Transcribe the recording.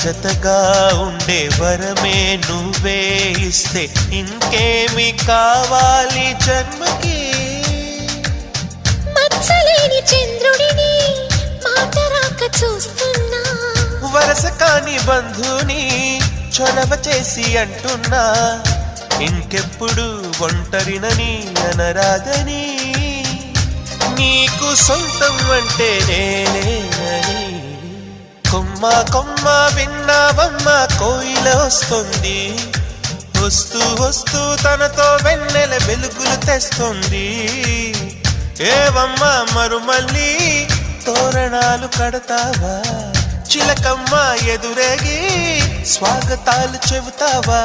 జతగా ఉండే వరమే నువ్వే ఇస్తే ఇంకేమి కావాలి జన్మకి. మచ్చలేని చంద్రుడిని మాట రాక చూస్తున్నా, వరస కాని బంధుని చొరవ చేసి అంటున్నా, ఇంకెప్పుడు ఒంటరినని అనరాదని, నీకు సొంతం అంటే నేనేనని. కొమ్మ కొమ్మ విన్నావమ్మ కోయిల వస్తుంది, వస్తూ వస్తూ తనతో వెన్నెల వెలుగులు తెస్తుంది. ఏవమ్మ మరుమల్లి తోరణాలు కడతావా, చిలకమ్మ ఎదురేగి స్వాగతాలు చెబుతావా.